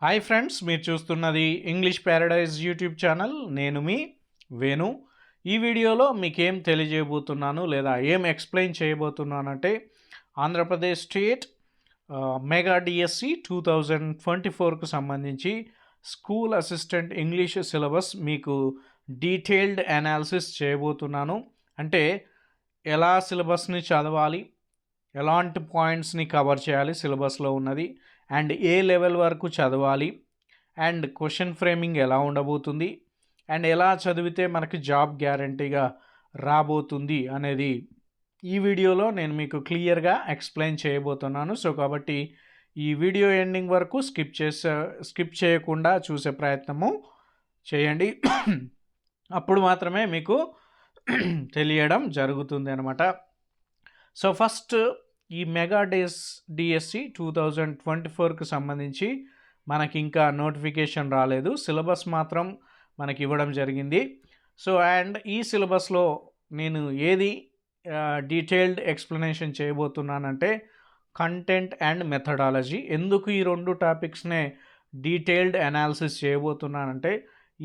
Hi friends, మీరు చూస్తున్నది English Paradise YouTube channel. నేను మీ వేణు. ఈ వీడియోలో మీకేం తెలియజేయబోతున్నాను లేదా ఏం explain చేయబోతున్నానంటే Andhra Pradesh state mega DSC 2024కు సంబంధించి స్కూల్ అసిస్టెంట్ ఇంగ్లీష్ సిలబస్ మీకు డీటెయిల్డ్ అనాలిసిస్ చేయబోతున్నాను. అంటే ఎలా సిలబస్ని చదవాలి, ఎలాంటి పాయింట్స్ని కవర్ చేయాలి సిలబస్లో ఉన్నది, అండ్ ఏ లెవెల్ వరకు చదవాలి, అండ్ క్వశ్చన్ ఫ్రేమింగ్ ఎలా ఉండబోతుంది, అండ్ ఎలా చదివితే మనకి జాబ్ గ్యారంటీగా రాబోతుంది అనేది ఈ వీడియోలో నేను మీకు క్లియర్గా ఎక్స్ప్లెయిన్ చేయబోతున్నాను. సో కాబట్టి ఈ వీడియో ఎండింగ్ వరకు స్కిప్ చేయకుండా చూసే ప్రయత్నము చేయండి. అప్పుడు మాత్రమే మీకు తెలియడం జరుగుతుంది అన్నమాట. సో ఫస్ట్ ఈ మెగా డిఎస్సి 2024కు సంబంధించి మనకి ఇంకా నోటిఫికేషన్ రాలేదు. సిలబస్ మాత్రం మనకి ఇవ్వడం జరిగింది. సో అండ్ ఈ సిలబస్లో నేను ఏది డీటెయిల్డ్ ఎక్స్ప్లెనేషన్ చేయబోతున్నానంటే కంటెంట్ అండ్ మెథడాలజీ. ఎందుకు ఈ రెండు టాపిక్స్నే డీటెయిల్డ్ అనాలిసిస్ చేయబోతున్నానంటే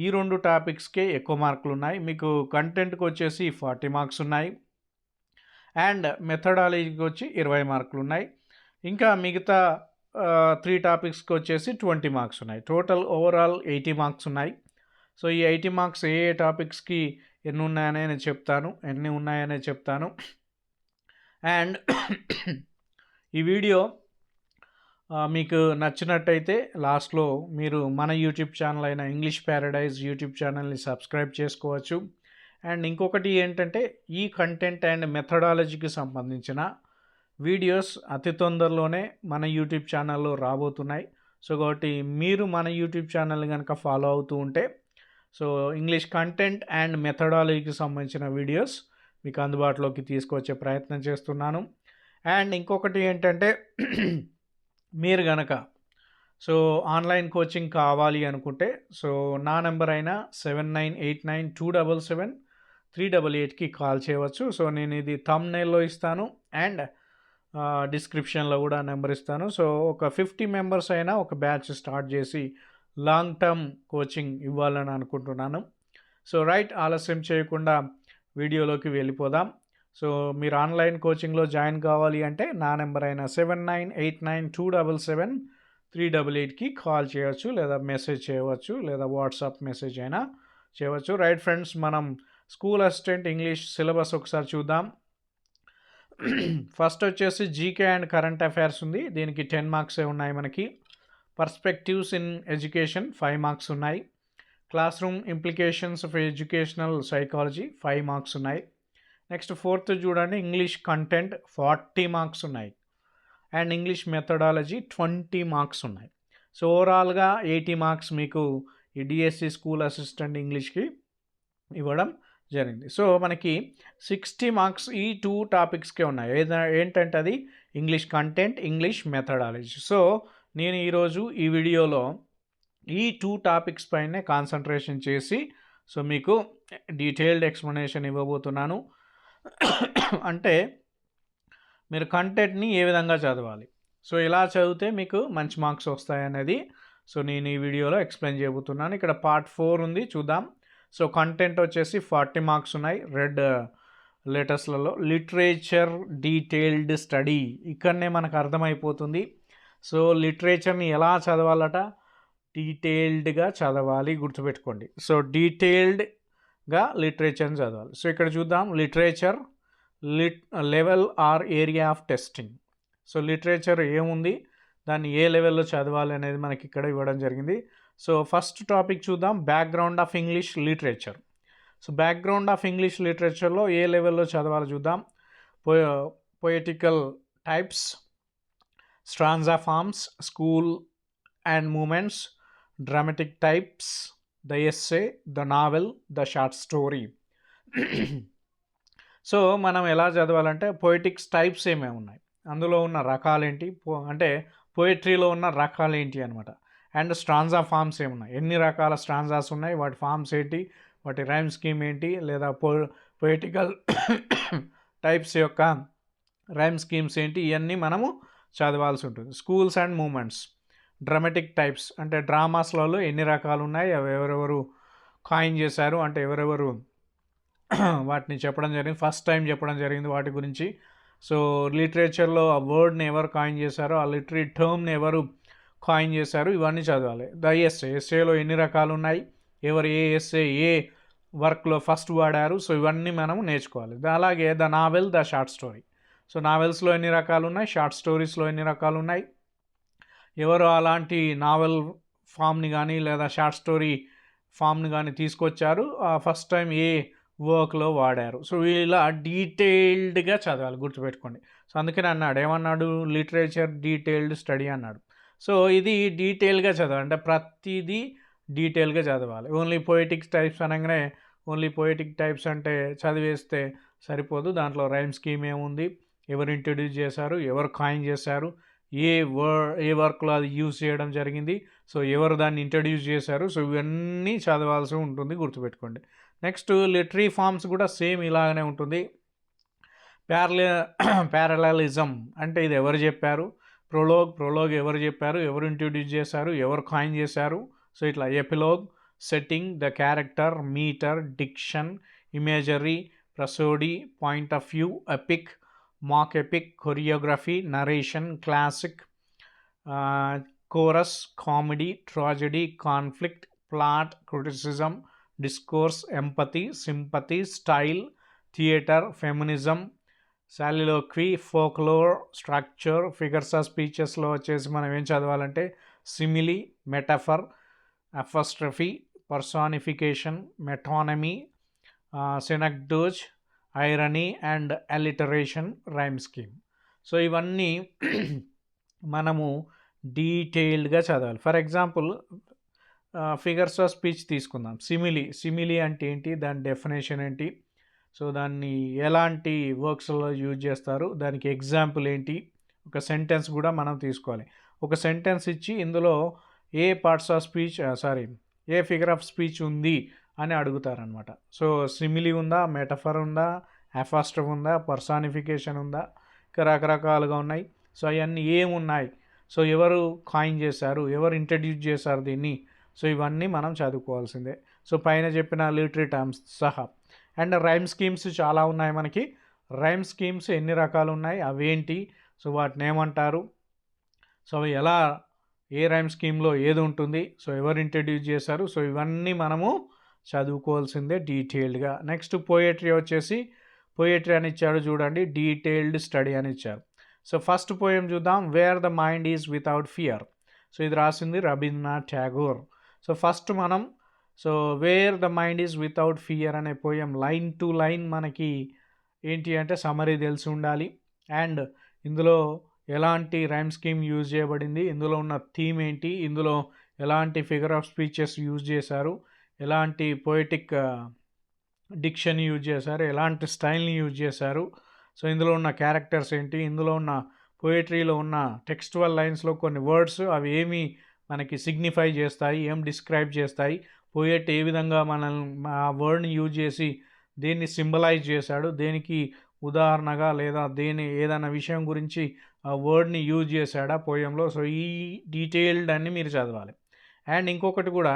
ఈ రెండు టాపిక్స్కే ఎక్కువ మార్కులు ఉన్నాయి. మీకు కంటెంట్కి వచ్చేసి 40 మార్క్స్ ఉన్నాయి, అండ్ మెథడాలజీకి వచ్చి 20 మార్కులు ఉన్నాయి. ఇంకా మిగతా 3 టాపిక్స్కి వచ్చేసి 20 మార్క్స్ ఉన్నాయి. టోటల్ ఓవరాల్ 80 మార్క్స్ ఉన్నాయి. సో ఈ 80 మార్క్స్ ఏ టాపిక్స్కి ఎన్ని ఉన్నాయనే చెప్తాను. అండ్ ఈ వీడియో మీకు నచ్చినట్టయితే లాస్ట్లో మీరు మన యూట్యూబ్ ఛానల్ అయిన ఇంగ్లీష్ ప్యారడైజ్ యూట్యూబ్ ఛానల్ని సబ్స్క్రైబ్ చేసుకోవచ్చు. అండ్ ఇంకొకటి ఏంటంటే ఈ కంటెంట్ అండ్ మెథడాలజీకి సంబంధించిన వీడియోస్ అతి తొందరలోనే మన యూట్యూబ్ ఛానల్లో రాబోతున్నాయి. సో కాబట్టి మీరు మన యూట్యూబ్ ఛానల్ కనుక ఫాలో అవుతూ ఉంటే సో ఇంగ్లీష్ కంటెంట్ అండ్ మెథడాలజీకి సంబంధించిన వీడియోస్ మీకు అందుబాటులోకి తీసుకొచ్చే ప్రయత్నం చేస్తున్నాను. అండ్ ఇంకొకటి ఏంటంటే మీరు గనక సో ఆన్లైన్ కోచింగ్ కావాలి అనుకుంటే సో నా నెంబర్ అయినా 7989277388కి కాల్ చేయవచ్చు. సో నేను ఇది థంబ్నెయిల్లో ఇస్తాను అండ్ డిస్క్రిప్షన్లో కూడా నెంబర్ ఇస్తాను. సో ఒక 50 మెంబర్స్ అయినా ఒక బ్యాచ్ స్టార్ట్ చేసి లాంగ్ టర్మ్ కోచింగ్ ఇవ్వాలని అనుకుంటున్నాను. సో రైట్, ఆలస్యం చేయకుండా వీడియోలోకి వెళ్ళిపోదాం. సో మీరు ఆన్లైన్ కోచింగ్లో జాయిన్ కావాలి అంటే నా నెంబర్ అయిన 7989277388కి కాల్ చేయవచ్చు, లేదా మెసేజ్ చేయవచ్చు, లేదా వాట్సాప్ మెసేజ్ అయినా చేయవచ్చు. రైట్ ఫ్రెండ్స్, మనం స్కూల్ అసిస్టెంట్ ఇంగ్లీష్ సిలబస్ ఒకసారి చూద్దాం. ఫస్ట్ వచ్చేసి జీకే అండ్ కరెంట్ అఫైర్స్ ఉంది. దీనికి 10 మార్క్సే ఉన్నాయి మనకి. పర్స్పెక్టివ్స్ ఇన్ ఎడ్యుకేషన్ 5 మార్క్స్ ఉన్నాయి. Class room implications of educational psychology 5 marks ఉన్నాయి. నెక్స్ట్ ఫోర్త్ చూడండి, ఇంగ్లీష్ కంటెంట్ 40 మార్క్స్ ఉన్నాయి, అండ్ ఇంగ్లీష్ మెథడాలజీ 20 మార్క్స్ ఉన్నాయి. సో ఓవరాల్గా 80 మార్క్స్ మీకు ఈ డిఎస్సి స్కూల్ అసిస్టెంట్ ఇంగ్లీష్కి ఇవ్వడం జరిగింది. సో మనకి 60 మార్క్స్ ఈ 2 టాపిక్స్కే ఉన్నాయి. ఏంటంటే అది English content, English methodology. So నేను ఈరోజు ఈ వీడియోలో ఈ 2 టాపిక్స్ పైనే కాన్సన్ట్రేషన్ చేసి సో మీకు డీటెయిల్డ్ ఎక్స్ప్లెనేషన్ ఇవ్వబోతున్నాను. అంటే మీరు కంటెంట్ని ఏ విధంగా చదవాలి, సో ఎలా చదివితే మీకు మంచి మార్క్స్ వస్తాయనేది సో నేను ఈ వీడియోలో ఎక్స్ప్లెయిన్ చేయబోతున్నాను. ఇక్కడ పార్ట్ 4 ఉంది, చూద్దాం. సో కంటెంట్ వచ్చేసి 40 మార్క్స్ ఉన్నాయి రెడ్ లెటర్స్లలో. లిటరేచర్ డీటెయిల్డ్ స్టడీ, ఇక్కడనే మనకు అర్థమైపోతుంది. సో లిటరేచర్ని ఎలా చదవాలట, డీటెయిల్డ్గా చదవాలి, గుర్తుపెట్టుకోండి. సో డీటెయిల్డ్గా లిటరేచర్ని చదవాలి. సో ఇక్కడ చూద్దాం, literature level or area of testing. So literature ఏముంది, దాన్ని ఏ లెవెల్లో చదవాలి అనేది మనకి ఇక్కడ ఇవ్వడం జరిగింది. సో ఫస్ట్ టాపిక్ చూద్దాం, background of English literature. So background of English లిటరేచర్లో ఏ లెవెల్లో చదవాలి చూద్దాం. Poetical types, stanza forms, school and movements, dramatic types, the essay, the novel, the short story. So మనం ఎలా చదవాలంటే పొయిటిక్స్ టైప్స్ ఏమేమి ఉన్నాయి, అందులో ఉన్న రకాలేంటి, అంటే పోయిట్రీలో ఉన్న రకాలేంటి అనమాట. అండ్ స్ట్రాంజా ఫార్మ్స్ ఏమున్నాయి, ఎన్ని రకాల స్ట్రాంజాస్ ఉన్నాయి, వాటి ఫార్మ్స్ ఏంటి, వాటి రైమ్ స్కీమ్ ఏంటి, లేదా పొయిటికల్ టైప్స్ యొక్క రైమ్ స్కీమ్స్ ఏంటి, ఇవన్నీ మనము చదవాల్సి ఉంటుంది. Schools and movements, dramatic types అంటే డ్రామాస్లలో ఎన్ని రకాలు ఉన్నాయి, అవి ఎవరెవరు కాయిన్ చేశారు, అంటే ఎవరెవరు వాటిని చెప్పడం జరిగింది, ఫస్ట్ టైం చెప్పడం జరిగింది వాటి గురించి. సో లిటరేచర్లో ఆ వర్డ్ని ఎవరు కాయిన్ చేశారో, ఆ లిటరీ టర్మ్ని ఎవరు కాయిన్ చేశారు, ఇవన్నీ చదవాలి. ద ఎస్ఏలో ఎన్ని రకాలు ఉన్నాయి, ఎవరు ఏ ఎస్ఏ ఏ వర్క్లో ఫస్ట్ వాడారు, సో ఇవన్నీ మనం నేర్చుకోవాలి. అలాగే the novel, the short story. So నావెల్స్లో ఎన్ని రకాలు ఉన్నాయి, షార్ట్ స్టోరీస్లో ఎన్ని రకాలు ఉన్నాయి, ఎవరు అలాంటి నావెల్ ఫామ్ని కానీ లేదా షార్ట్ స్టోరీ ఫామ్ని కానీ తీసుకొచ్చారు, ఫస్ట్ టైం ఏ వర్క్లో వాడారు. సో ఇలా డీటెయిల్డ్గా చదవాలి, గుర్తుపెట్టుకోండి. సో అందుకని అన్నాడు, ఏమన్నాడు, లిటరేచర్ డీటెయిల్డ్ స్టడీ అన్నాడు. సో ఇది డీటెయిల్గా చదవాలి, అంటే ప్రతిదీ డీటెయిల్గా చదవాలి. ఓన్లీ పోయిటిక్ టైప్స్ అనగానే ఓన్లీ పోయిటిక్ టైప్స్ అంటే చదివేస్తే సరిపోదు. దాంట్లో రైమ్ స్కీమ్ ఏముంది, ఎవరు ఇంట్రడ్యూస్ చేశారు, ఎవరు కాయిన్ చేశారు, ఏ వర్క్లో అది యూజ్ చేయడం జరిగింది, సో ఎవరు దాన్ని ఇంట్రడ్యూస్ చేశారు, సో ఇవన్నీ చదవాల్సి ఉంటుంది, గుర్తుపెట్టుకోండి. నెక్స్ట్ లిటరీ ఫార్మ్స్ కూడా సేమ్ ఇలాగనే ఉంటుంది. ప్యారలలిజం అంటే ఇది ఎవరు చెప్పారు, ప్రోలోగ్ ఎవరు చెప్పారు, ఎవరు ఇంట్రడ్యూస్ చేశారు, ఎవరు కాయిన్ చేశారు, సో ఇట్లా epilogue, setting, the character, metre, diction, imagery, prosody, point of view, epic, mock epic, choreography, narration, classic, chorus, comedy, tragedy, conflict, plot, criticism, discourse, empathy, sympathy, style, theatre, feminism, soliloquy, folklore, structure, figures of స్పీచెస్లో వచ్చేసి మనం ఏం చదవాలంటే simile, metaphor, apostrophe, personification, metonymy, synecdoche, irony and alliteration, rhyme scheme. So ఇవన్నీ మనము డీటెయిల్డ్గా చదవాలి. For example figures of speech తీసుకుందాం. సిమిలీ అంటే ఏంటి, దాని డెఫినేషన్ ఏంటి, సో దాన్ని ఎలాంటి వర్క్స్లో యూజ్ చేస్తారు, దానికి ఎగ్జాంపుల్ ఏంటి, ఒక సెంటెన్స్ కూడా మనం తీసుకోవాలి. ఒక సెంటెన్స్ ఇచ్చి ఇందులో ఏ పార్ట్స్ ఆఫ్ స్పీచ్ ఏ ఫిగర్ ఆఫ్ స్పీచ్ ఉంది అని అడుగుతారనమాట. సో సిమిలీ ఉందా, మెటఫర్ ఉందా, అఫాస్ట్రఫ్ ఉందా, పర్సానిఫికేషన్ ఉందా, ఇంకా రకరకాలుగా ఉన్నాయి. సో అవన్నీ ఏమున్నాయి, సో ఎవరు కాయిన్ చేశారు, ఎవరు ఇంట్రడ్యూస్ చేశారు దీన్ని, సో ఇవన్నీ మనం చదువుకోవాల్సిందే. సో పైన చెప్పిన లిటరీ టర్మ్స్ సహా. అండ్ రైమ్ స్కీమ్స్ చాలా ఉన్నాయి మనకి. రైమ్ స్కీమ్స్ ఎన్ని రకాలు ఉన్నాయి, అవేంటి, సో వాటిని ఏమంటారు, సో ఎలా, ఏ రైమ్ స్కీమ్లో ఏది ఉంటుంది, సో ఎవరు ఇంట్రడ్యూస్ చేశారు, సో ఇవన్నీ మనము చదువుకోవాల్సిందే డీటెయిల్డ్గా. నెక్స్ట్ పోయట్రీ వచ్చేసి, పోయట్రీ అని ఇచ్చాడు చూడండి, డీటెయిల్డ్ స్టడీ అని ఇచ్చారు. సో ఫస్ట్ పోయం చూద్దాం, wear the mind is without fear. So ఇది రాసింది రవీంద్రనాథ్ ఠాగూర్. సో ఫస్ట్ మనం wear the mind is without fear అనే పోయం లైన్ టు లైన్ మనకి ఏంటి అంటే సమరీ తెలిసి ఉండాలి. అండ్ ఇందులో ఎలాంటి రైమ్ స్కీమ్ యూజ్ చేయబడింది, ఇందులో ఉన్న థీమ్ ఏంటి, ఇందులో ఎలాంటి ఫిగర్ ఆఫ్ స్పీచెస్ యూజ్ చేశారు, ఎలాంటి పోయిటిక్ డిక్షన్ యూజ్ చేశారు, ఎలాంటి స్టైల్ని యూజ్ చేశారు, సో ఇందులో ఉన్న క్యారెక్టర్స్ ఏంటి, ఇందులో ఉన్న పోయిటరీలో ఉన్న టెక్స్టువల్ లైన్స్లో కొన్ని వర్డ్స్ అవి ఏమి మనకి సిగ్నిఫై చేస్తాయి, ఏం డిస్క్రైబ్ చేస్తాయి, పోయెట్ ఏ విధంగా ఆ వర్డ్ని యూజ్ చేసి దేన్ని సింబలైజ్ చేశాడు, దేనికి ఉదాహరణగా లేదా ఏదైనా విషయం గురించి ఆ వర్డ్ని యూజ్ చేశాడా పోయంలో. సో ఈ డీటెయిల్డ్ అన్ని మీరు చదవాలి. అండ్ ఇంకొకటి కూడా,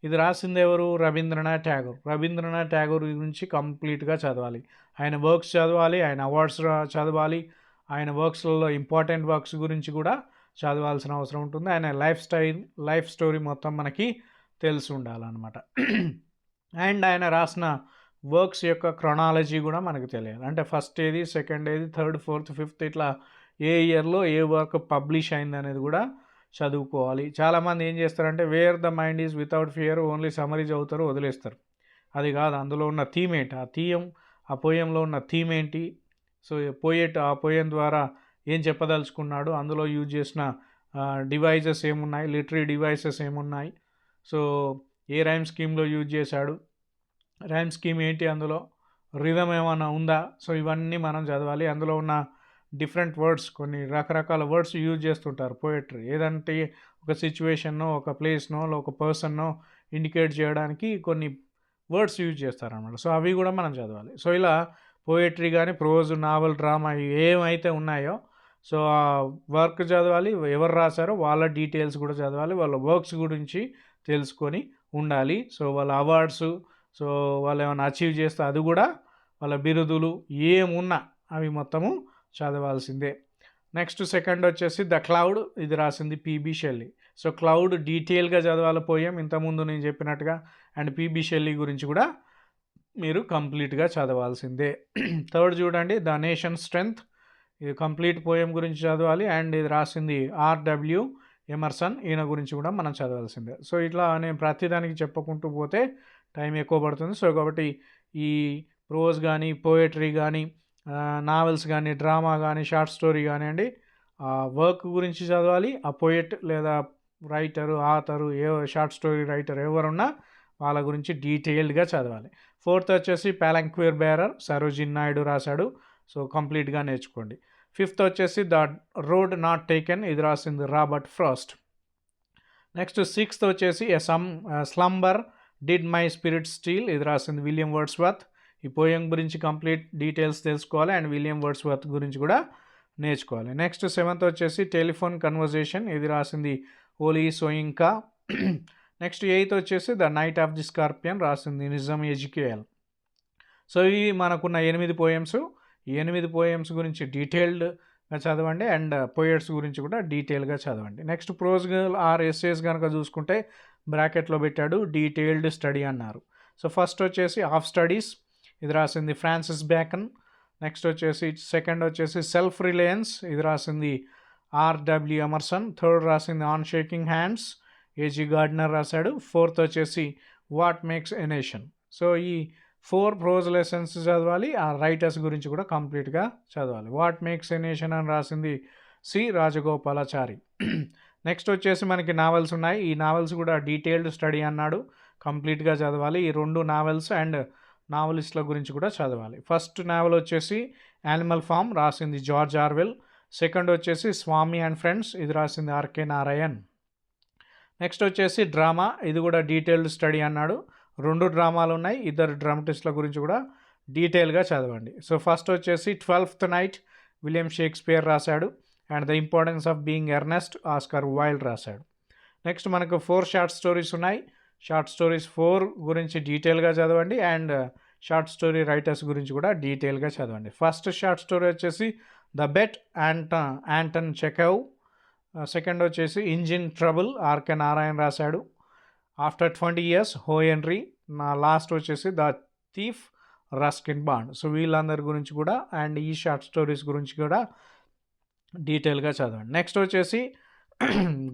ఇది రాసింది ఎవరు, రవీంద్రనాథ్ ఠాగూర్ గురించి కంప్లీట్గా చదవాలి. ఆయన వర్క్స్ చదవాలి, ఆయన అవార్డ్స్ చదవాలి, ఆయన వర్క్స్లలో ఇంపార్టెంట్ వర్క్స్ గురించి కూడా చదవాల్సిన అవసరం ఉంటుంది. ఆయన లైఫ్ స్టోరీ మొత్తం మనకి తెలిసి ఉండాలన్నమాట. అండ్ ఆయన రాసిన వర్క్స్ యొక్క క్రొనాలజీ కూడా మనకు తెలియాలి. అంటే ఫస్ట్ ఏది, సెకండ్ ఏది, థర్డ్, ఫోర్త్, ఫిఫ్త్, ఇట్లా ఏ ఇయర్లో ఏ వర్క్ పబ్లిష్ అయింది అనేది కూడా చదువుకోవాలి. చాలామంది ఏం చేస్తారంటే wear the mind is without fear only summary చదువుతారు, వదిలేస్తారు. అది కాదు, అందులో ఉన్న థీమ్ ఏంటి, ఆ పోయంలో ఉన్న థీమ్ ఏంటి, సో పోయెట్ ఆ పోయం ద్వారా ఏం చెప్పదలుచుకున్నాడు, అందులో యూజ్ చేసిన డివైజెస్ ఏమున్నాయి, లిటరీ డివైసెస్ ఏమున్నాయి, సో ఏ రైమ్ స్కీమ్లో యూజ్ చేశాడు, రైమ్ స్కీమ్ ఏంటి, అందులో రిథమ్ ఏమైనా ఉందా, సో ఇవన్నీ మనం చదవాలి. అందులో ఉన్న డిఫరెంట్ వర్డ్స్, కొన్ని రకరకాల వర్డ్స్ యూజ్ చేస్తుంటారు పోయట్రీ. ఏదంటే ఒక సిచ్యువేషన్నో, ఒక ప్లేస్నో, ఒక పర్సన్నో ఇండికేట్ చేయడానికి కొన్ని వర్డ్స్ యూజ్ చేస్తారన్నమాట. సో అవి కూడా మనం చదవాలి. సో ఇలా పోయట్రీ కానీ, ప్రోజ్, నావల్, డ్రామా ఏమైతే ఉన్నాయో సో ఆ వర్క్ చదవాలి, ఎవరు రాశారో వాళ్ళ డీటెయిల్స్ కూడా చదవాలి, వాళ్ళ వర్క్స్ గురించి తెలుసుకొని ఉండాలి. సో వాళ్ళ అవార్డ్స్, సో వాళ్ళు ఏమైనా అచీవ్ చేస్తే అది కూడా, వాళ్ళ బిరుదులు ఏమున్నా అవి మొత్తము చదవాల్సిందే. నెక్స్ట్ సెకండ్ వచ్చేసి ద క్లౌడ్, ఇది రాసింది పీబీ షెల్లీ. సో క్లౌడ్ డీటెయిల్గా చదవాలి పోయం ఇంతకుముందు నేను చెప్పినట్టుగా, అండ్ పీబీ షెల్లీ గురించి కూడా మీరు కంప్లీట్గా చదవాల్సిందే. థర్డ్ చూడండి, ద నేషన్ స్ట్రెంగ్త్, ఇది కంప్లీట్ పోయం గురించి చదవాలి, అండ్ ఇది రాసింది ఆర్డబ్ల్యూ ఎమర్సన్, ఈయన గురించి కూడా మనం చదవాల్సిందే. సో ఇట్లా నేను ప్రతిదానికి చెప్పుకుంటూ పోతే టైం ఎక్కువ పడుతుంది. సో కాబట్టి ఈ ప్రోజ్ కానీ, పోయట్రీ కానీ, నావెల్స్ కానీ, డ్రామా కానీ, షార్ట్ స్టోరీ కానివ్వండి, వర్క్ గురించి చదవాలి. ఆ పోయట్ లేదా writer, author, short story writer ఎవరున్నా వాళ్ళ గురించి డీటెయిల్డ్గా చదవాలి. ఫోర్త్ వచ్చేసి పాలంక్వేర్ బేరర్, సరోజిన్ నాయుడు రాశాడు. సో కంప్లీట్గా నేర్చుకోండి. ఫిఫ్త్ వచ్చేసి ద రోడ్ నాట్ టేకెన్, ఇది రాసింది రాబర్ట్ ఫ్రాస్ట్. నెక్స్ట్ సిక్స్త్ వచ్చేసి slumber did my spirit steel, ఇది రాసింది విలియం వర్డ్స్వర్త్. ఈ పోయం గురించి కంప్లీట్ డీటెయిల్స్ తెలుసుకోవాలి, అండ్ విలియం వర్డ్స్వర్త్ గురించి కూడా నేర్చుకోవాలి. నెక్స్ట్ సెవెంత్ వచ్చేసి టెలిఫోన్ కన్వర్జేషన్, ఇది రాసింది ఓలీ సోయింకా. నెక్స్ట్ ఎయిత్ వచ్చేసి the knight of the scorpion, రాసింది నిజం ఎజిక్యూఎల్. సో ఇవి మనకున్న 8 పోయమ్స్. ఈ 8 పోయమ్స్ గురించి డీటెయిల్డ్గా చదవండి, అండ్ పోయట్స్ గురించి కూడా డీటెయిల్గా చదవండి. నెక్స్ట్ ప్రోజ్ ఆర్ ఎస్సేస్ కనుక చూసుకుంటే బ్రాకెట్లో పెట్టాడు, డీటెయిల్డ్ స్టడీ అన్నారు. సో ఫస్ట్ వచ్చేసి ఆఫ్ స్టడీస్, ఇది రాసింది ఫ్రాన్సిస్ బ్యాకన్. నెక్స్ట్ వచ్చేసి సెకండ్ వచ్చేసి సెల్ఫ్ రిలయన్స్, ఇది రాసింది ఆర్డబ్ల్యూ ఎమర్సన్. థర్డ్ రాసింది on shaking hands, A G Gardiner రాశాడు. ఫోర్త్ వచ్చేసి what makes a nation. So ఈ 4 ప్రోజ్ లెసన్స్ చదవాలి, ఆ రైటర్స్ గురించి కూడా కంప్లీట్గా చదవాలి. వాట్ మేక్స్ ఎ నేషన్ అని రాసింది సి రాజగోపాలాచారి. నెక్స్ట్ వచ్చేసి మనకి నావెల్స్ ఉన్నాయి. ఈ నావెల్స్ కూడా డీటెయిల్డ్ స్టడీ అన్నాడు, కంప్లీట్గా చదవాలి. ఈ 2 నావెల్స్ అండ్ నావలిస్ట్ల గురించి కూడా చదవాలి. ఫస్ట్ నావెల్ వచ్చేసి యానిమల్ ఫామ్, రాసింది జార్జ్ ఆర్వెల్. సెకండ్ వచ్చేసి స్వామి అండ్ ఫ్రెండ్స్, ఇది రాసింది ఆర్కే నారాయణ్. నెక్స్ట్ వచ్చేసి డ్రామా, ఇది కూడా డీటెయిల్డ్ స్టడీ అన్నాడు. 2 డ్రామాలు ఉన్నాయి, 2 డ్రామటిస్ట్ల గురించి కూడా డీటెయిల్గా చదవండి. సో ఫస్ట్ వచ్చేసి 12th నైట్, విలియం షేక్స్పియర్ రాశాడు. And the importance of being earnest, Oscar Wilde రాశాడు. నెక్స్ట్ మనకు 4 షార్ట్ స్టోరీస్ ఉన్నాయి. షార్ట్ స్టోరీస్ 4 గురించి డీటెయిల్గా చదవండి, అండ్ షార్ట్ స్టోరీ రైటర్స్ గురించి కూడా డీటెయిల్గా చదవండి. ఫస్ట్ షార్ట్ స్టోరీ వచ్చేసి ద బెట్ యాంటన్ చెకవ్. సెకండ్ వచ్చేసి ఇంజిన్ ట్రబుల్, ఆర్కే నారాయణ్ రాశాడు. ఆఫ్టర్ 20 years, హో హెన్రీ. లాస్ట్ వచ్చేసి the thief, Ruskin bond. So వీళ్ళందరి గురించి కూడా అండ్ ఈ షార్ట్ స్టోరీస్ గురించి కూడా డీటెయిల్గా చదవండి. నెక్స్ట్ వచ్చేసి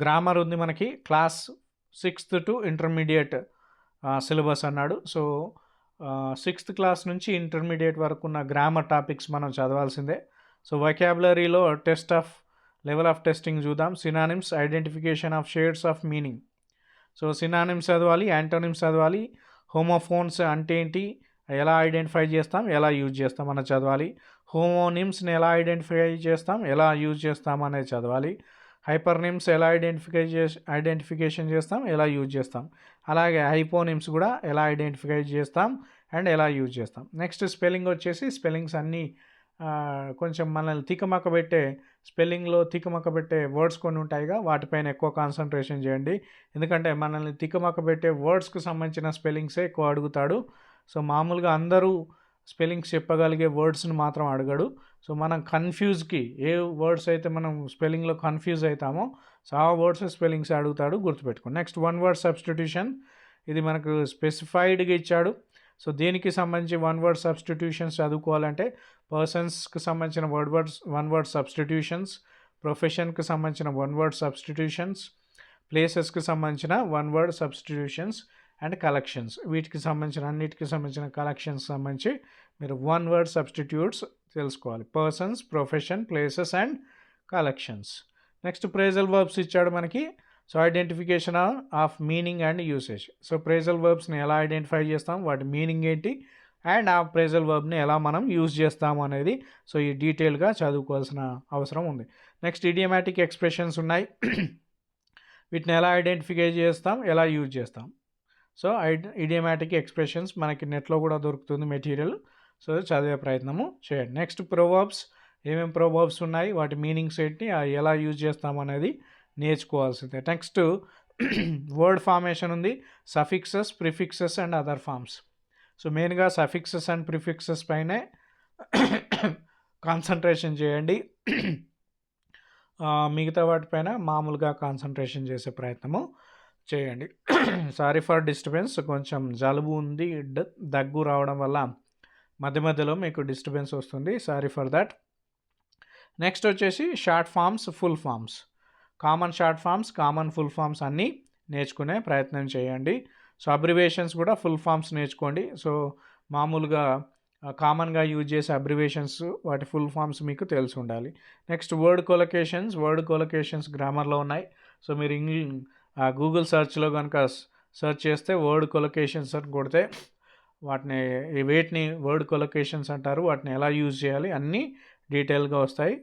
గ్రామర్ ఉంది మనకి, class 6th to intermediate syllabus అన్నాడు. సో 6th క్లాస్ నుంచి ఇంటర్మీడియట్ వరకు ఉన్న గ్రామర్ టాపిక్స్ మనం చదవాల్సిందే. సో వొకాబులరీలో test of level of testing చూద్దాం. Synonyms, identification of shades of meaning. So synonyms చదవాలి, యాంటోనిమ్స్ చదవాలి. హోమోఫోన్స్ అంటే ఏంటి, ఎలా ఐడెంటిఫై చేస్తాం, ఎలా యూజ్ చేస్తాం అనేది చదవాలి. హోమోనిమ్స్ని ఎలా ఐడెంటిఫై చేస్తాం, ఎలా యూజ్ చేస్తాం అనేది చదవాలి. హైపర్నిమ్స్ ఎలా ఐడెంటిఫికేషన్ చేస్తాం, ఎలా యూజ్ చేస్తాం. అలాగే హైపోనిమ్స్ కూడా ఎలా ఐడెంటిఫై చేస్తాం అండ్ ఎలా యూజ్ చేస్తాం. నెక్స్ట్ స్పెల్లింగ్ వచ్చేసి, స్పెల్లింగ్స్ అన్నీ కొంచెం మనల్ని తికమక్క పెట్టే, స్పెల్లింగ్లో తికమక్క పెట్టే వర్డ్స్ కొన్ని ఉంటాయిగా, వాటిపైన ఎక్కువ కాన్సన్ట్రేషన్ చేయండి. ఎందుకంటే మనల్ని తికమక్క పెట్టే వర్డ్స్కి సంబంధించిన స్పెల్లింగ్సే ఎక్కువ అడుగుతాడు. సో మామూలుగా అందరూ స్పెల్లింగ్స్ చెప్పగలిగే వర్డ్స్ని మాత్రం అడగడు. సో మనం కన్ఫ్యూజ్కి ఏ వర్డ్స్ అయితే మనం స్పెల్లింగ్లో కన్ఫ్యూజ్ అవుతామో సో ఆ వర్డ్స్ స్పెల్లింగ్స్ అడుగుతాడు, గుర్తుపెట్టుకోండి. నెక్స్ట్ 1 word సబ్స్టిట్యూషన్, ఇది మనకు స్పెసిఫైడ్గా ఇచ్చాడు. సో దీనికి సంబంధించి 1 word సబ్స్టిట్యూషన్స్ చదువుకోవాలంటే పర్సన్స్కి సంబంధించిన 1 word సబ్స్టిట్యూషన్స్, ప్రొఫెషన్కి సంబంధించిన 1 word సబ్స్టిట్యూషన్స్, ప్లేసెస్కి సంబంధించిన 1 word సబ్స్టిట్యూషన్స్ అండ్ కలెక్షన్స్. వీటికి సంబంధించిన అన్నిటికి సంబంధించిన కలెక్షన్స్ సంబంధించి మీరు 1 word సబ్స్టిట్యూట్స్ తెలుసుకోవాలి. Persons, profession, places and collections. Next phrasal verbs ఇచ్చాడు మనకి. So identification of meaning and usage. So phrasal వర్బ్స్ని ఎలా ఐడెంటిఫై చేస్తాం, వాటి మీనింగ్ ఏంటి, అండ్ ఆ ప్రేజల్ వర్బ్ని ఎలా మనం యూజ్ చేస్తాం అనేది సో ఈ డీటెయిల్గా చదువుకోవాల్సిన అవసరం ఉంది. నెక్స్ట్ ఇడియమాటిక్ ఎక్స్ప్రెషన్స్ ఉన్నాయి. వీటిని ఎలా ఐడెంటిఫై చేస్తాం, ఎలా యూజ్ చేస్తాం. సో ఇడియమాటిక్ ఎక్స్ప్రెషన్స్ మనకి నెట్లో కూడా దొరుకుతుంది మెటీరియల్. సో చదివే ప్రయత్నము చేయండి. నెక్స్ట్ ప్రొవర్బ్స్, ఏమేమి ప్రోవర్బ్స్ ఉన్నాయి, వాటి మీనింగ్స్ ఏంటి, ఎలా యూజ్ చేస్తామనేది నేర్చుకోవాల్సిందే. నెక్స్ట్ వర్డ్ ఫార్మేషన్ ఉంది, suffixes, prefixes and other forms. So మెయిన్గా సఫిక్సెస్ అండ్ ప్రిఫిక్సెస్ పైనే కాన్సన్ట్రేషన్ చేయండి. మిగతా వాటిపైన మామూలుగా కాన్సన్ట్రేషన్ చేసే ప్రయత్నము చేయండి. సారీ ఫర్ డిస్టర్బెన్స్, కొంచెం జలుబు ఉంది, దగ్గు రావడం వల్ల మధ్య మధ్యలో మీకు డిస్టర్బెన్స్ వస్తుంది, సారీ ఫర్ దట్. నెక్స్ట్ వచ్చేసి short forms, full forms, common short forms, common full forms అన్నీ నేర్చుకునే ప్రయత్నం చేయండి. సో అబ్రివేషన్స్ కూడా ఫుల్ ఫామ్స్ నేర్చుకోండి. సో మామూలుగా కామన్గా యూజ్ చేసే అబ్రివేషన్స్, వాటి ఫుల్ ఫామ్స్ మీకు తెలిసి ఉండాలి. నెక్స్ట్ వర్డ్ కొలొకేషన్స్ గ్రామర్లో ఉన్నాయి. సో మీరు గూగుల్ సర్చ్లో కనుక సెర్చ్ చేస్తే వర్డ్ కొలొకేషన్స్ అని కొడితే వేటిని వర్డ్ కొలొకేషన్స్ అంటారు, వాటిని ఎలా యూజ్ చేయాలి అన్నీ డీటెయిల్గా వస్తాయి.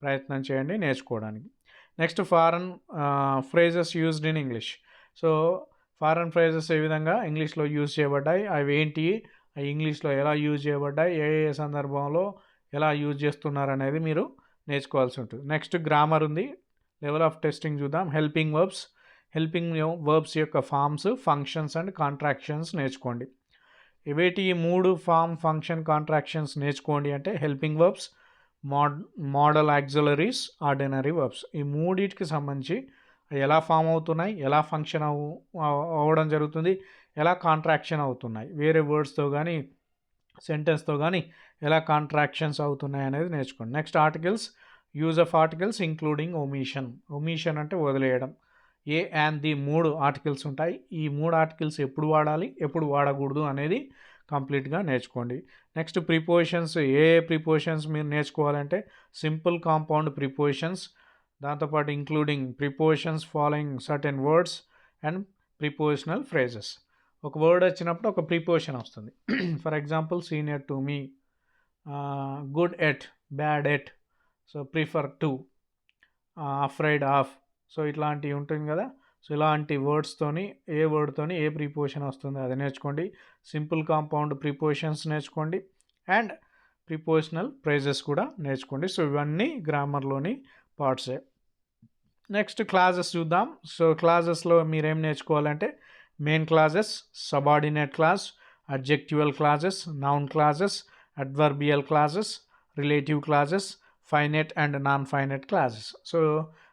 ప్రయత్నం చేయండి నేర్చుకోవడానికి. Next foreign phrases used in English. So foreign phrases ఏ విధంగా ఇంగ్లీష్లో యూజ్ చేయబడ్డాయి, అవి ఏంటి, అవి ఇంగ్లీష్లో ఎలా యూజ్ చేయబడ్డాయి, ఏ ఏ సందర్భంలో ఎలా యూజ్ చేస్తున్నారు అనేది మీరు నేర్చుకోవాల్సి ఉంటుంది. నెక్స్ట్ గ్రామర్ ఉంది, లెవెల్ ఆఫ్ టెస్టింగ్ చూద్దాం. హెల్పింగ్ వర్బ్స్ యొక్క ఫామ్స్, ఫంక్షన్స్ అండ్ కాంట్రాక్షన్స్ నేర్చుకోండి. ఇవేటి 3 ఫామ్, ఫంక్షన్, కాంట్రాక్షన్స్ నేర్చుకోండి అంటే helping verbs, model auxiliaries, ordinary verbs. ఈ మూడింటికి సంబంధించి ఎలా ఫామ్ అవుతున్నాయి, ఎలా ఫంక్షన్ అవ్వడం జరుగుతుంది, ఎలా కాంట్రాక్షన్ అవుతున్నాయి, వేరే వర్డ్స్తో కానీ సెంటెన్స్తో కానీ ఎలా కాంట్రాక్షన్స్ అవుతున్నాయి అనేది నేర్చుకోండి. Next articles, use of articles including omission అంటే వదిలేయడం. ఏ అండ్ ది 3 ఆర్టికల్స్ ఉంటాయి. ఈ 3 ఆర్టికల్స్ ఎప్పుడు వాడాలి, ఎప్పుడు వాడకూడదు అనేది కంప్లీట్గా నేర్చుకోండి. నెక్స్ట్ ప్రిపోజిషన్స్, ఏ ప్రిపోజిషన్స్ మీరు నేర్చుకోవాలంటే సింపుల్, కాంపౌండ్ ప్రిపోజిషన్స్, దాంతోపాటు including prepositions following certain words and prepositional phrases. ఒక వర్డ్ వచ్చినప్పుడు ఒక ప్రిపోజిషన్ వస్తుంది. For example senior to me, good at, bad at, so prefer to, afraid of, so ఇట్లాంటివి ఉంటుంది కదా. సో ఇలాంటి వర్డ్స్తోని ఏ వర్డ్తోని ఏ ప్రిపోజిషన్ వస్తుంది అది నేర్చుకోండి. సింపుల్, కాంపౌండ్ ప్రిపోజిషన్స్ నేర్చుకోండి అండ్ ప్రిపోజిషనల్ ఫ్రేజెస్ కూడా నేర్చుకోండి. సో ఇవన్నీ గ్రామర్లోని పార్ట్సే. నెక్స్ట్ క్లాజెస్ చూద్దాం. సో క్లాజెస్లో మీరేం నేర్చుకోవాలంటే main clauses, subordinate clause, adjectival clauses, noun clauses, adverbial clauses, relative clauses, finite and non finite clauses. So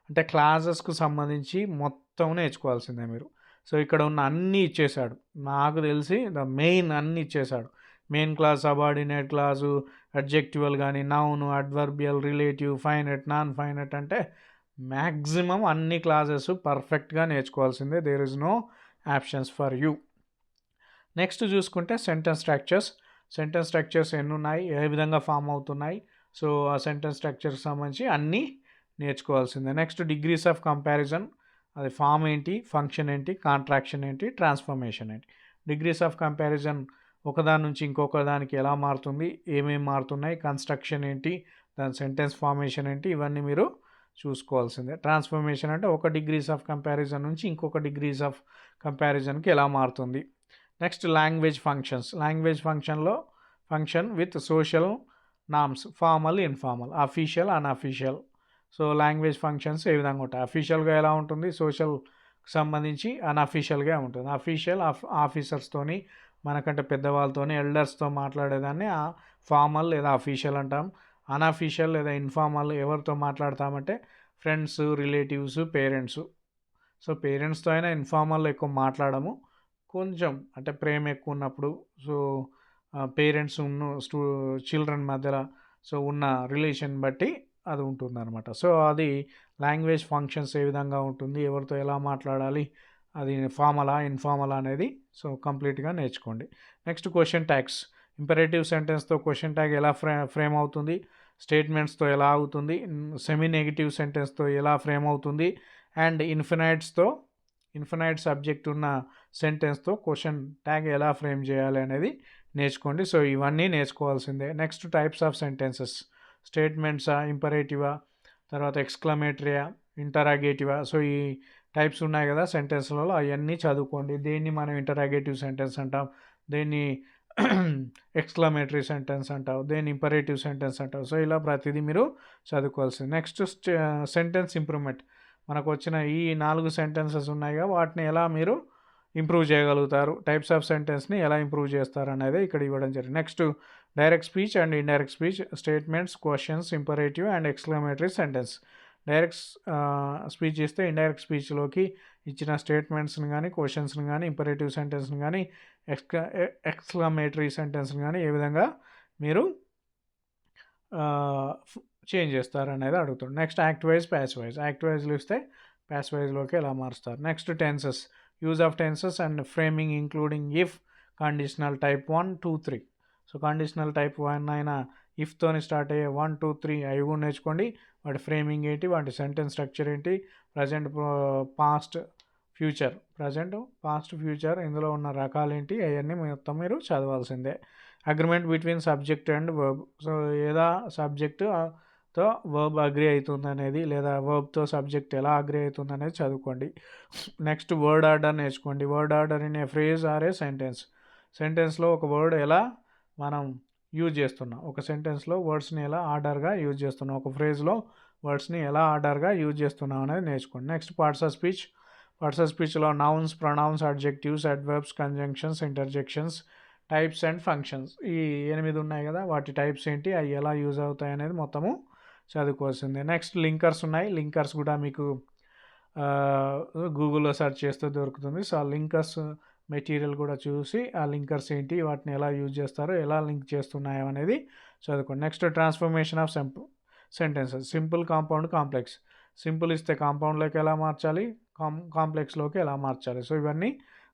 అంటే క్లాజెస్కు సంబంధించి మొత్తం నేర్చుకోవాల్సిందే మీరు. సో ఇక్కడ ఉన్న అన్నీ ఇచ్చేశాడు, నాకు తెలిసి మెయిన్ అన్నీ ఇచ్చేశాడు. Main clause, subordinate clause, adjectival కానీ, noun, adverbial, relative, finite, non finite అంటే మ్యాక్సిమం అన్ని క్లాజెస్ పర్ఫెక్ట్గా నేర్చుకోవాల్సిందే. There is no options for you. Next చూసుకుంటే సెంటెన్స్ స్ట్రక్చర్స్ ఎన్ని ఉన్నాయి, ఏ విధంగా ఫామ్ అవుతున్నాయి, సో ఆ సెంటెన్స్ స్ట్రక్చర్కి సంబంధించి అన్నీ నేర్చుకోవాల్సిందే. నెక్స్ట్ డిగ్రీస్ ఆఫ్ కంపారిజన్, అది ఫామ్ ఏంటి, ఫంక్షన్ ఏంటి, కాంట్రాక్షన్ ఏంటి, ట్రాన్స్ఫర్మేషన్ ఏంటి. డిగ్రీస్ ఆఫ్ కంపారిజన్ ఒకదాని నుంచి ఇంకొక దానికి ఎలా మారుతుంది, ఏమేమి మారుతున్నాయి, కన్స్ట్రక్షన్ ఏంటి, దాని సెంటెన్స్ ఫార్మేషన్ ఏంటి, ఇవన్నీ మీరు చూసుకోవాల్సిందే. ట్రాన్స్ఫర్మేషన్ అంటే ఒక డిగ్రీస్ ఆఫ్ కంపారిజన్ నుంచి ఇంకొక డిగ్రీస్ ఆఫ్ కంపారిజన్కి ఎలా మారుతుంది. Next language function with social norms, formal, informal, official, unofficial. So language functions ఏ విధంగా ఉంటాయి, అఫీషియల్గా ఎలా ఉంటుంది, సోషల్కి సంబంధించి అన్అఫీషియల్గా ఉంటుంది. అఫీషియల్ ఆఫీసర్స్తోని, మనకంటే పెద్దవాళ్ళతోని, ఎల్డర్స్తో మాట్లాడేదాన్ని ఫార్మల్ లేదా అఫీషియల్ అంటాం. అన్అఫీషియల్ లేదా ఇన్ఫార్మల్ ఎవరితో మాట్లాడతామంటే ఫ్రెండ్స్, రిలేటివ్స్, పేరెంట్స్. సో పేరెంట్స్తో అయినా ఇన్ఫార్మల్ ఎక్కువ మాట్లాడము, కొంచెం అంటే ప్రేమ ఎక్కువ ఉన్నప్పుడు, సో పేరెంట్స్ చిల్డ్రన్ మధ్యలో సో ఉన్న రిలేషన్ బట్టి అది ఉంటుందన్నమాట. సో అది లాంగ్వేజ్ ఫంక్షన్స్ ఏ విధంగా ఉంటుంది, ఎవరితో ఎలా మాట్లాడాలి, అది ఫార్మలా, ఇన్ఫార్మలా అనేది సో కంప్లీట్గా నేర్చుకోండి. నెక్స్ట్ క్వశ్చన్ ట్యాగ్స్, ఇంపరేటివ్ సెంటెన్స్తో క్వశ్చన్ ట్యాగ్ ఎలా ఫ్రేమ్ అవుతుంది, స్టేట్మెంట్స్తో ఎలా అవుతుంది, సెమీ నెగిటివ్ సెంటెన్స్తో ఎలా ఫ్రేమ్ అవుతుంది, అండ్ ఇన్ఫినైట్ సబ్జెక్ట్ ఉన్న సెంటెన్స్తో క్వశ్చన్ ట్యాగ్ ఎలా ఫ్రేమ్ చేయాలి అనేది నేర్చుకోండి. సో ఇవన్నీ నేర్చుకోవాల్సిందే. నెక్స్ట్ టైప్స్ ఆఫ్ సెంటెన్సెస్, స్టేట్మెంట్సా, ఇంపరేటివా, తర్వాత ఎక్స్క్లమేటరీయా, ఇంటరాగేటివా. సో ఈ టైప్స్ ఉన్నాయి కదా సెంటెన్స్లలో, అవన్నీ చదువుకోండి. దేన్ని మనం ఇంటరాగేటివ్ సెంటెన్స్ అంటాం, దేన్ని ఎక్స్క్లమేటరీ సెంటెన్స్ అంటావు, దేని ఇంపరేటివ్ సెంటెన్స్ అంటావు. సో ఇలా ప్రతిదీ మీరు చదువుకోవాల్సింది. Next sentence improvement. మనకు వచ్చిన ఈ 4 సెంటెన్సెస్ ఉన్నాయిగా, వాటిని ఎలా మీరు ఇంప్రూవ్ చేయగలుగుతారు, టైప్స్ ఆఫ్ సెంటెన్స్ని ఎలా ఇంప్రూవ్ చేస్తారు అనేది ఇక్కడ ఇవ్వడం జరిగింది. Next direct speech and indirect speech, statements, questions, imperative and exclamatory sentence. Direct speech ఇస్తే ఇండైరెక్ట్ స్పీచ్లోకి ఇచ్చిన స్టేట్మెంట్స్ని కానీ, క్వశ్చన్స్ని కానీ, ఇంపరేటివ్ సెంటెన్స్ని కానీ, ఎక్స్క్లమేటరీ సెంటెన్స్ని కానీ ఏ విధంగా మీరు చేంజ్ చేస్తారు అనేది అడుగుతుంది. Next active voice, passive voice. Active వైజ్లో ఇస్తే ప్యాస్ వైజ్లోకి ఎలా మారుస్తారు. Next tenses, use of tenses and framing including if, conditional type 1, 2, 3. So conditional type 1 అయినా ఇఫ్తోని స్టార్ట్ అయ్యే 1, 2, 3 అవి కూడా నేర్చుకోండి. వాటి ఫ్రేమింగ్ ఏంటి, వాటి సెంటెన్స్ స్ట్రక్చర్ ఏంటి, present, past, future. Present, past, future ఇందులో ఉన్న రకాలేంటి అవన్నీ మొత్తం మీరు చదవాల్సిందే. Agreement between subject and verb. So ఏదా సబ్జెక్టుతో వర్బ్ అగ్రి అవుతుంది అనేది, లేదా వర్బ్తో సబ్జెక్ట్ ఎలా అగ్రి అవుతుంది అనేది చదువుకోండి. నెక్స్ట్ వర్డ్ ఆర్డర్ నేర్చుకోండి. Word order in a phrase or a sentence. సెంటెన్స్లో ఒక వర్డ్ ఎలా మనం యూజ్ చేస్తున్నాం, ఒక సెంటెన్స్లో వర్డ్స్ని ఎలా ఆర్డర్గా యూజ్ చేస్తున్నాం, ఒక ఫ్రేజ్లో వర్డ్స్ని ఎలా ఆర్డర్గా యూజ్ చేస్తున్నాం అనేది నేర్చుకోండి. Next parts of speech. Parts of స్పీచ్లో nouns, pronouns, adjectives, adverbs, conjunctions, interjections, types and functions. ఈ 8 ఉన్నాయి కదా, వాటి టైప్స్ ఏంటి, అవి ఎలా యూజ్ అవుతాయి అనేది మొత్తము చదువుకోవాల్సిందే. నెక్స్ట్ లింకర్స్ ఉన్నాయి. లింకర్స్ కూడా మీకు గూగుల్లో సెర్చ్ చేస్తే దొరుకుతుంది. సో ఆ లింకర్స్ మెటీరియల్ కూడా చూసి ఆ లింకర్స్ ఏంటి, వాటిని ఎలా యూజ్ చేస్తారో, ఎలా లింక్ చేస్తున్నాయో అనేది చదువుకోండి. Next transformation of sentences. Simple, compound, complex. Simple ఇస్తే కాంపౌండ్లోకి ఎలా మార్చాలి, కాంప్లెక్స్లోకి ఎలా మార్చాలి. సో ఇవన్నీ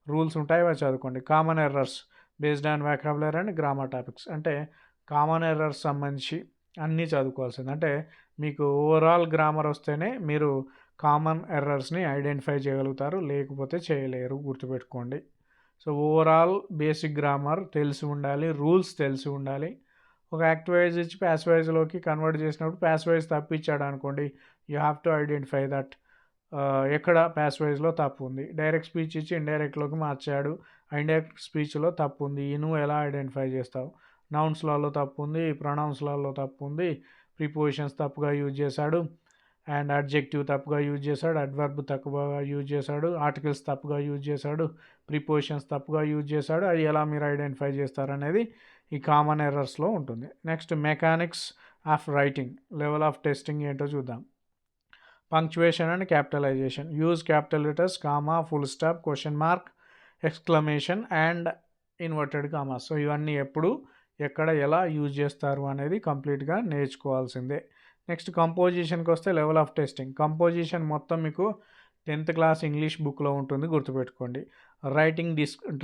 రూల్స్ ఉంటాయి, అవి చదువుకోండి. Common errors based on వాకాబులరీ and grammar topics. అంటే కామన్ ఎర్రర్స్ సంబంధించి అన్నీ చదువుకోవాల్సింది. అంటే మీకు ఓవరాల్ గ్రామర్ వస్తేనే మీరు కామన్ ఎర్రర్స్ని ఐడెంటిఫై చేయగలుగుతారు, లేకపోతే చేయలేరు, గుర్తుపెట్టుకోండి. సో ఓవరాల్ బేసిక్ గ్రామర్ తెలిసి ఉండాలి, రూల్స్ తెలిసి ఉండాలి. ఒక యాక్ట్ వైజ్ ఇచ్చి ప్యాస్ వైజ్లోకి కన్వర్ట్ చేసినప్పుడు ప్యాస్ వైజ్ తప్పిచ్చాడు అనుకోండి, you have to identify that ఎక్కడ ప్యాస్ వైజ్లో తప్పు ఉంది. డైరెక్ట్ స్పీచ్ ఇచ్చి ఇండైరెక్ట్లోకి మార్చాడు, ఇండైరెక్ట్ స్పీచ్లో తప్పు ఉంది, నువ్వు ఎలా ఐడెంటిఫై చేస్తావు. నౌన్స్లలో తప్పు ఉంది, ప్రొనౌన్స్లలో తప్పు ఉంది, ప్రిపోజిషన్స్ తప్పుగా యూజ్ చేశాడు, అండ్ అడ్జెక్టివ్ తప్పుగా యూజ్ చేశాడు, అడ్వర్బ్ తప్పుగా యూజ్ చేశాడు, ఆర్టికల్స్ తప్పుగా యూజ్ చేశాడు, ప్రిపోజిషన్స్ తప్పుగా యూజ్ చేశాడు. అది ఎలా మీరు ఐడెంటిఫై చేస్తారనేది ఈ కామన్ ఎర్రర్స్లో ఉంటుంది. Next mechanics of writing, level of testing ఏంటో చూద్దాం. Punctuation and capitalisation. Use capital letters, comma, full stop, question mark, exclamation and inverted comma. So ఇవన్నీ ఎప్పుడు, ఎక్కడ, ఎలా యూజ్ చేస్తారు అనేది కంప్లీట్గా నేర్చుకోవాల్సిందే. నెక్స్ట్ కంపోజిషన్కి వస్తే లెవెల్ ఆఫ్ టెస్టింగ్. కంపోజిషన్ మొత్తం మీకు 10th క్లాస్ ఇంగ్లీష్ బుక్లో ఉంటుంది, గుర్తుపెట్టుకోండి.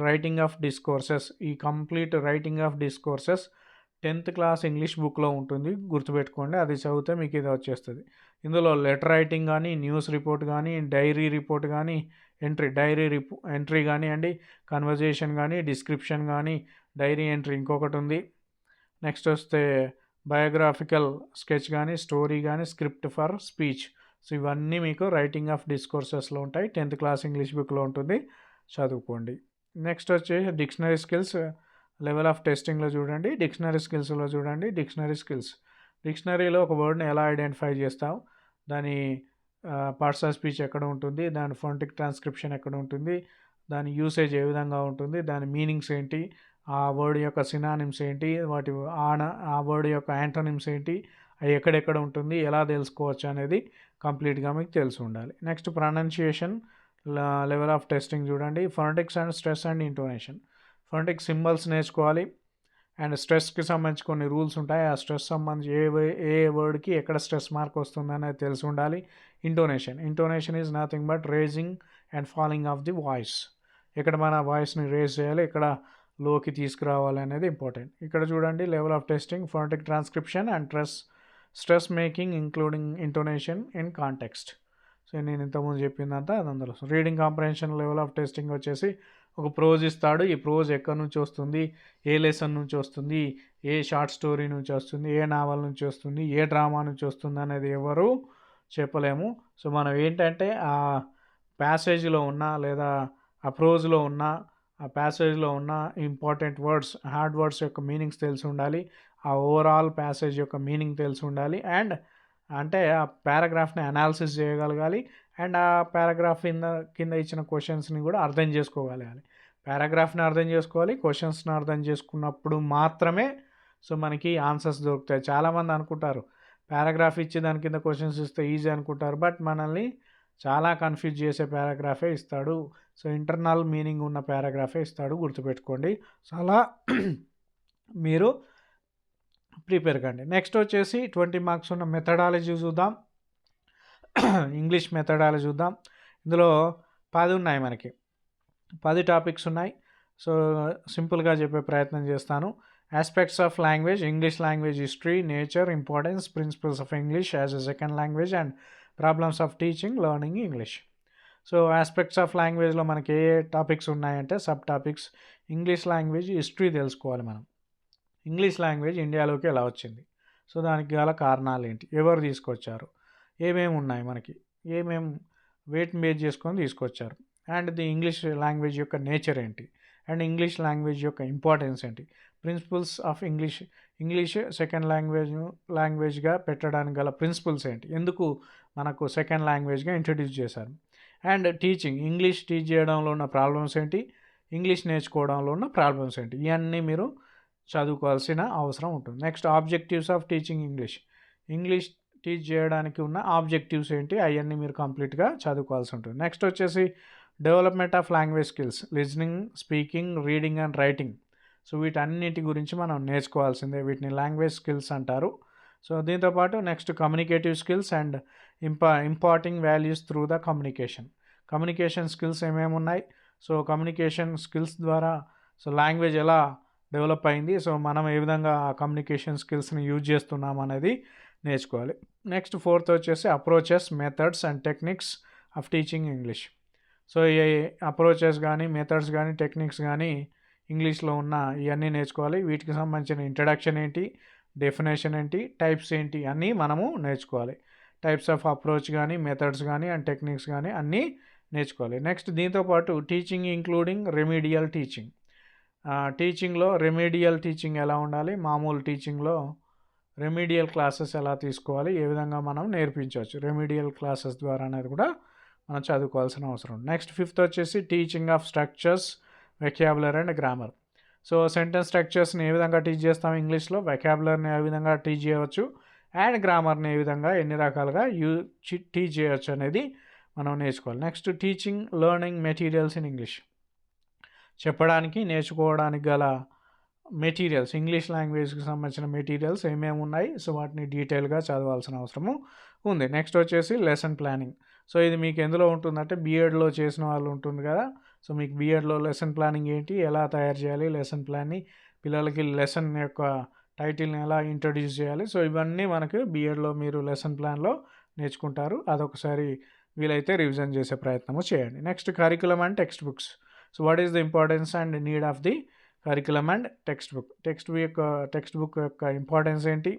Writing of discourses. ఈ complete writing of discourses 10th class English బుక్లో ఉంటుంది, గుర్తుపెట్టుకోండి. అది చదివితే మీకు ఇది వచ్చేస్తుంది. ఇందులో లెటర్ రైటింగ్ కానీ, న్యూస్ రిపోర్ట్ కానీ, డైరీ రిపోర్ట్ కానీ, ఎంట్రీ కానివ్వండి, కన్వర్జేషన్ కానీ, డిస్క్రిప్షన్ కానీ, డైరీ ఎంట్రీ ఇంకొకటి ఉంది. నెక్స్ట్ వస్తే బయోగ్రాఫికల్ స్కెచ్ కానీ, స్టోరీ కానీ, స్క్రిప్ట్ ఫర్ స్పీచ్. సో ఇవన్నీ మీకు రైటింగ్ ఆఫ్ డిస్కోర్సెస్లో ఉంటాయి, 10th క్లాస్ ఇంగ్లీష్ బుక్లో ఉంటుంది, చదువుకోండి. నెక్స్ట్ వచ్చేసి డిక్షనరీ స్కిల్స్, లెవెల్ ఆఫ్ టెస్టింగ్లో చూడండి. డిక్షనరీ స్కిల్స్లో చూడండి. డిక్షనరీ స్కిల్స్, డిక్షనరీలో ఒక వర్డ్ని ఎలా ఐడెంటిఫై చేస్తావు, దాని పార్ట్స్ ఆఫ్ స్పీచ్ ఎక్కడ ఉంటుంది, దాని ఫోనెటిక్ ట్రాన్స్క్రిప్షన్ ఎక్కడ ఉంటుంది, దాని యూసేజ్ ఏ విధంగా ఉంటుంది, దాని మీనింగ్స్ ఏంటి, ఆ వర్డ్ యొక్క సినానిమ్స్ ఏంటి, వాటి ఆ వర్డ్ యొక్క యాంటోనిమ్స్ ఏంటి, అవి ఎక్కడెక్కడ ఉంటుంది, ఎలా తెలుసుకోవచ్చు అనేది కంప్లీట్గా మీకు తెలిసి ఉండాలి. Next pronunciation level of testing చూడండి. Phonetics and stress and intonation. Phonetic symbols నేర్చుకోవాలి, అండ్ స్ట్రెస్కి సంబంధించి కొన్ని రూల్స్ ఉంటాయి, ఆ స్ట్రెస్ సంబంధించి ఏ వర్డ్కి ఎక్కడ స్ట్రెస్ మార్క్ వస్తుంది అనేది తెలిసి ఉండాలి. Intonation is nothing but raising and falling of the voice. ఇక్కడ మన వాయిస్ని రేజ్ చేయాలి, ఇక్కడ లోకి తీసుకురావాలి అనేది ఇంపార్టెంట్. ఇక్కడ చూడండి level of testing, phonetic transcription and stress making including intonation in context. So నేను ఇంతకుముందు చెప్పిందంతా అది అందులో. Reading comprehension level of testing వచ్చేసి ఒక ప్రోజ్ ఇస్తాడు, ఈ ప్రోజ్ ఎక్కడి నుంచి వస్తుంది, ఏ లెసన్ నుంచి వస్తుంది, ఏ షార్ట్ స్టోరీ నుంచి వస్తుంది, ఏ నావల్ నుంచి వస్తుంది, ఏ డ్రామా నుంచి వస్తుంది అనేది ఎవరు చెప్పలేము. సో మనం ఏంటంటే ఆ ప్యాసేజ్లో ఉన్న లేదా ఆ ప్రోజ్లో ఉన్న ఆ ప్యాసేజ్లో ఉన్న ఇంపార్టెంట్ వర్డ్స్, హార్డ్ వర్డ్స్ యొక్క మీనింగ్స్ తెలిసి ఉండాలి. ఆ ఓవరాల్ ప్యాసేజ్ యొక్క మీనింగ్ తెలిసి ఉండాలి. అండ్ అంటే ఆ పారాగ్రాఫ్ని అనాలిసిస్ చేయగలగాలి. అండ్ ఆ పారాగ్రాఫ్ కింద ఇచ్చిన క్వశ్చన్స్ని కూడా అర్థం చేసుకోగలగాలి. పారాగ్రాఫ్ని అర్థం చేసుకోవాలి, క్వశ్చన్స్ని అర్థం చేసుకున్నప్పుడు మాత్రమే సో మనకి ఆన్సర్స్ దొరుకుతాయి. చాలామంది అనుకుంటారు పారాగ్రాఫ్ ఇచ్చి దాని కింద క్వశ్చన్స్ ఇస్తే ఈజీ అనుకుంటారు. బట్ మనల్ని చాలా కన్ఫ్యూజ్ చేసే పారాగ్రాఫే ఇస్తాడు. సో ఇంటర్నల్ మీనింగ్ ఉన్న పారాగ్రాఫే ఇస్తాడు, గుర్తుపెట్టుకోండి. సో అలా మీరు ప్రిపేర్ కండి. నెక్స్ట్ వచ్చేసి 20 మార్క్స్ ఉన్న మెథడాలజీ చూద్దాం. ఇంగ్లీష్ మెథడాలజీ చూద్దాం. ఇందులో 10 ఉన్నాయి, మనకి 10 టాపిక్స్ ఉన్నాయి. సో సింపుల్గా చెప్పే ప్రయత్నం చేస్తాను. Aspects of language, English language history, nature, importance, principles of English as a second language and problems of teaching, learning English. So aspects of లాంగ్వేజ్లో మనకి ఏ టాపిక్స్ ఉన్నాయంటే sub topics. English language history తెలుసుకోవాలి మనం. ఇంగ్లీష్ లాంగ్వేజ్ ఇండియాలోకి ఎలా వచ్చింది, so దానికి గల కారణాలు ఏంటి, ఎవరు తీసుకొచ్చారు, ఏమేమి ఉన్నాయి మనకి, వేటిని బేస్ చేసుకొని తీసుకొచ్చారు, అండ్ ది ఇంగ్లీష్ లాంగ్వేజ్ యొక్క నేచర్ ఏంటి, అండ్ ఇంగ్లీష్ లాంగ్వేజ్ యొక్క ఇంపార్టెన్స్ ఏంటి, ప్రిన్సిపల్స్ ఆఫ్ ఇంగ్లీష్ సెకండ్ లాంగ్వేజ్గా పెట్టడానికి గల ప్రిన్సిపల్స్ ఏంటి, ఎందుకు మనకు సెకండ్ లాంగ్వేజ్గా ఇంట్రడ్యూస్ చేశారు, అండ్ టీచింగ్, ఇంగ్లీష్ టీచ్ చేయడంలో ఉన్న ప్రాబ్లమ్స్ ఏంటి, ఇంగ్లీష్ నేర్చుకోవడంలో ఉన్న ప్రాబ్లమ్స్ ఏంటి, ఇవన్నీ మీరు చదువుకోవాల్సిన అవసరం ఉంటుంది. Next objectives of teaching English teach చేయడానికి ఉన్న ఆబ్జెక్టివ్స్ ఏంటి, అవన్నీ మీరు కంప్లీట్గా చదువుకోవాల్సి ఉంటుంది. నెక్స్ట్ వచ్చేసి development of language skills, listening, speaking, reading and writing. So వీటన్నిటి గురించి మనం నేర్చుకోవాల్సిందే, వీటిని లాంగ్వేజ్ స్కిల్స్ అంటారు. సో దీంతోపాటు next communicative skills and imparting values through the communication skills ఏమేమి ఉన్నాయి, సో కమ్యూనికేషన్ స్కిల్స్ ద్వారా సో లాంగ్వేజ్ ఎలా డెవలప్ అయింది, సో మనం ఏ విధంగా ఆ కమ్యూనికేషన్ స్కిల్స్ని యూజ్ చేస్తున్నాం అనేది నేర్చుకోవాలి. నెక్స్ట్ ఫోర్త్ వచ్చేసి approaches, methods and techniques of teaching English. So ఈ అప్రోచెస్ కానీ మెథడ్స్ కానీ టెక్నిక్స్ కానీ ఇంగ్లీష్లో ఉన్న ఇవన్నీ నేర్చుకోవాలి. వీటికి సంబంధించిన ఇంట్రడక్షన్ ఏంటి, డెఫినేషన్ ఏంటి, టైప్స్ ఏంటి అన్నీ మనము నేర్చుకోవాలి. టైప్స్ ఆఫ్ అప్రోచ్ కానీ మెథడ్స్ కానీ అండ్ టెక్నిక్స్ కానీ అన్నీ నేర్చుకోవాలి. నెక్స్ట్ దీంతోపాటు టీచింగ్ ఇంక్లూడింగ్ రెమీడియల్ టీచింగ్లో రెమీడియల్ టీచింగ్ ఎలా ఉండాలి, మామూలు టీచింగ్లో రెమీడియల్ క్లాసెస్ ఎలా తీసుకోవాలి, ఏ విధంగా మనం నేర్పించవచ్చు రెమీడియల్ క్లాసెస్ ద్వారా అనేది కూడా మనం చదువుకోవాల్సిన అవసరం ఉంది. నెక్స్ట్ ఫిఫ్త్ వచ్చేసి teaching of structures, vocabulary and grammar. So sentence స్ట్రక్చర్స్ని ఏ విధంగా టీచ్ చేస్తాం ఇంగ్లీష్లో, వెకాబులరీని ఏ విధంగా టీచ్ చేయవచ్చు, అండ్ గ్రామర్ని ఏ విధంగా ఎన్ని రకాలుగా టీచ్ చేయవచ్చు అనేది మనం నేర్చుకోవాలి. Next teaching learning materials in English, చెప్పడానికి నేర్చుకోవడానికి గల మెటీరియల్స్, ఇంగ్లీష్ లాంగ్వేజ్కి సంబంధించిన మెటీరియల్స్ ఏమేమి ఉన్నాయి, సో వాటిని డీటెయిల్గా చదవాల్సిన అవసరము ఉంది. నెక్స్ట్ వచ్చేసి లెసన్ ప్లానింగ్. సో ఇది మీకు ఎందులో ఉంటుందంటే బీఎడ్లో చేసిన వాళ్ళు ఉంటుంది కదా, సో మీకు బీఎడ్లో లెసన్ ప్లానింగ్ ఏంటి, ఎలా తయారు చేయాలి, లెసన్ ప్లాన్ని పిల్లలకి లెసన్ యొక్క టైటిల్ని ఎలా ఇంట్రడ్యూస్ చేయాలి, సో ఇవన్నీ మనకు బీఎడ్లో మీరు లెసన్ ప్లాన్లో నేర్చుకుంటారు. అదొకసారి వీలైతే రివిజన్ చేసే ప్రయత్నము చేయండి. Next curriculum and text books. So what is the importance and need of the curriculum and text book యొక్క ఇంపార్టెన్స్ ఏంటి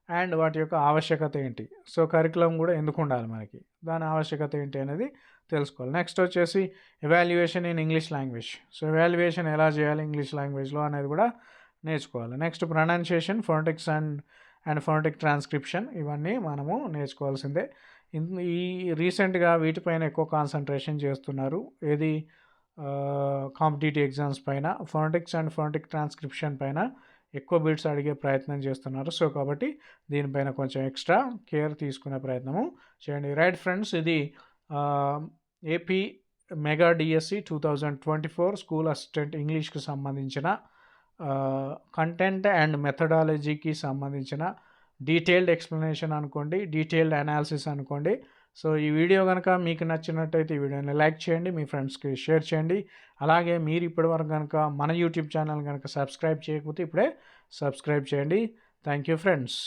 అండ్ వాటి యొక్క ఆవశ్యకత ఏంటి, సో కరికులం కూడా ఎందుకు ఉండాలి మనకి, దాని ఆవశ్యకత ఏంటి అనేది తెలుసుకోవాలి. నెక్స్ట్ వచ్చేసి evaluation in English language. So evaluation ఎలా చేయాలి ఇంగ్లీష్ లాంగ్వేజ్లో అనేది కూడా నేర్చుకోవాలి. Next pronunciation, phonetics and phonetic transcription, ఇవన్నీ మనము నేర్చుకోవాల్సిందే. ఈ రీసెంట్గా వీటిపైన ఎక్కువ కాన్సన్ట్రేషన్ చేస్తున్నారు, ఏది కాంపిటేటివ్ ఎగ్జామ్స్ పైన ఫోనెటిక్స్ అండ్ ఫోనెటిక్ ట్రాన్స్క్రిప్షన్ పైన ఎక్కువ బిట్స్ అడిగే ప్రయత్నం చేస్తున్నారు. సో కాబట్టి దీనిపైన కొంచెం ఎక్స్ట్రా కేర్ తీసుకునే ప్రయత్నము చేయండి. రైట్ ఫ్రెండ్స్, ఇది AP mega DSC 2024 school assistant ఇంగ్లీష్కి సంబంధించిన కంటెంట్ అండ్ మెథడాలజీకి సంబంధించిన డీటెయిల్డ్ ఎక్స్ప్లెనేషన్ అనుకోండి, డీటెయిల్డ్ అనాలిసిస్ అనుకోండి. సో ఈ వీడియో కనుక మీకు నచ్చినట్టయితే ఈ వీడియోని లైక్ చేయండి, మీ ఫ్రెండ్స్కి షేర్ చేయండి. అలాగే మీరు ఇప్పటివరకు కనుక మన యూట్యూబ్ ఛానల్ కనుక సబ్స్క్రైబ్ చేయకపోతే ఇప్పుడే సబ్స్క్రైబ్ చేయండి. Thank you friends.